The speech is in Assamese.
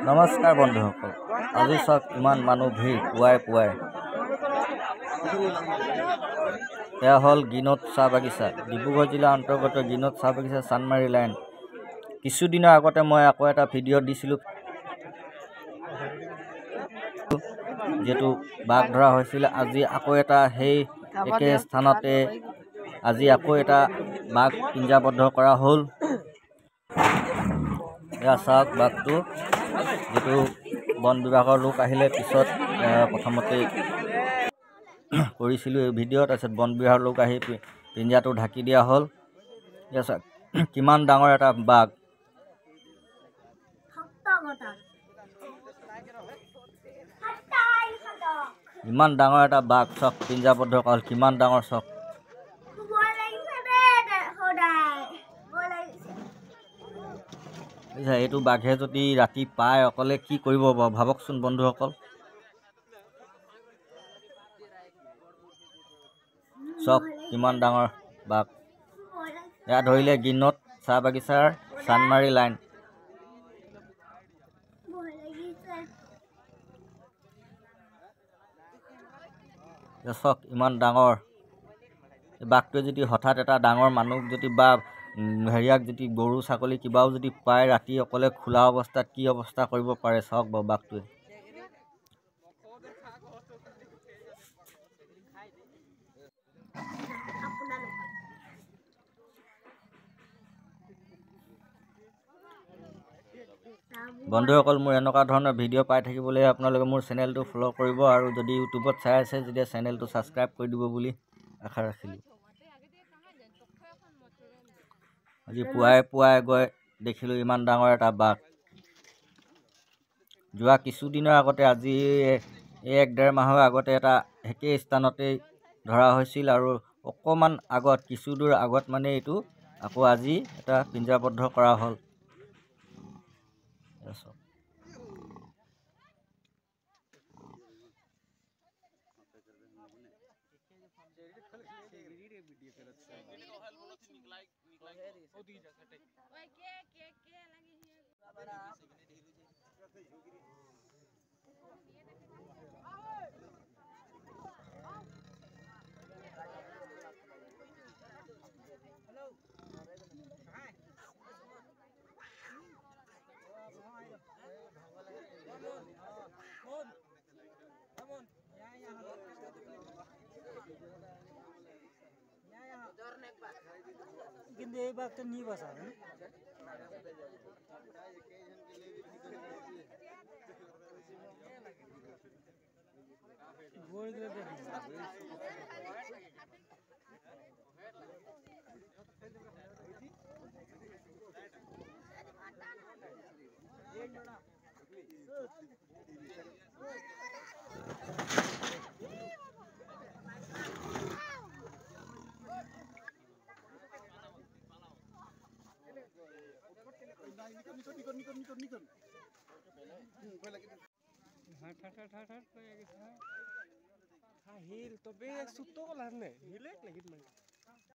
নমস্কাৰ বন্ধুসকল, আজি চাওক ইমান মানুহ ভিৰ পুৱাই এয়া হ'ল গিনত চাহ বাগিচা, ডিব্ৰুগড় জিলাৰ অন্তৰ্গত গিনত চাহ বাগিচা চানমাৰী লাইন। কিছুদিনৰ আগতে মই আকৌ এটা ভিডিঅ' দিছিলোঁ, যিহেতু বাঘ ধৰা হৈছিল। আজি আকৌ এটা সেই একে স্থানতে আজি আকৌ এটা বাঘ পিঞ্জাবদ্ধ কৰা হ'ল। এয়া চাওক বাঘটো, যিটো বন বিভাগৰ লোক আহিলে পিছত প্ৰথমতে কৰিছিলোঁ এই ভিডিঅ', তাৰপিছত বন বিভাগৰ লোক আহি পিঞ্জাটো ঢাকি দিয়া হ'ল। এয়া চাওক কিমান ডাঙৰ এটা বাঘ। ইমান ডাঙৰ এটা বাঘ চাওক পিঞ্জাবদ্ধ কৰা হ'ল, কিমান ডাঙৰ চাওক। এইটো বাঘে যদি ৰাতি পায় অকলে কি কৰিব বাৰু ভাবকচোন বন্ধুসকল। চাওক কিমান ডাঙৰ বাঘ। এয়া ধৰিলে গিনত চাহ বাগিচাৰ চানমাৰী লাইন। চাওক ইমান ডাঙৰ বাঘটোৱে যদি হঠাৎ এটা ডাঙৰ মানুহ যদি বা হেৰিয়াক যদি গৰু ছাগলী কিবাও যদি পায় ৰাতি অকলে খোলা অৱস্থাত কি অৱস্থা কৰিব পাৰে চাওক বাৰু বাঘটোৱে। বন্ধুসকল, মোৰ এনেকুৱা ধৰণৰ ভিডিঅ' পাই থাকিবলৈ আপোনালোকে মোৰ চেনেলটো ফ'ল' কৰিব, আৰু যদি ইউটিউবত চাই আছে যেতিয়া চেনেলটো ছাবস্ক্ৰাইব কৰি দিব বুলি আশা ৰাখিলোঁ। আজি পুৱাই গৈ দেখিলোঁ ইমান ডাঙৰ এটা বাঘ। যোৱা কিছুদিনৰ আগতে, আজি 1-1.5 মাহৰ আগতে এটা একেই স্থানতেই ধৰা হৈছিল, আৰু অকণমান আগত কিছুদূৰ আগত মানে এইটো আকৌ আজি এটা পিঞ্জাবদ্ধ কৰা হ'ল। কিন্তু এই বাঘটা নিয়ে বসা হিল তবে সুতো কলার নে হিলে লাগি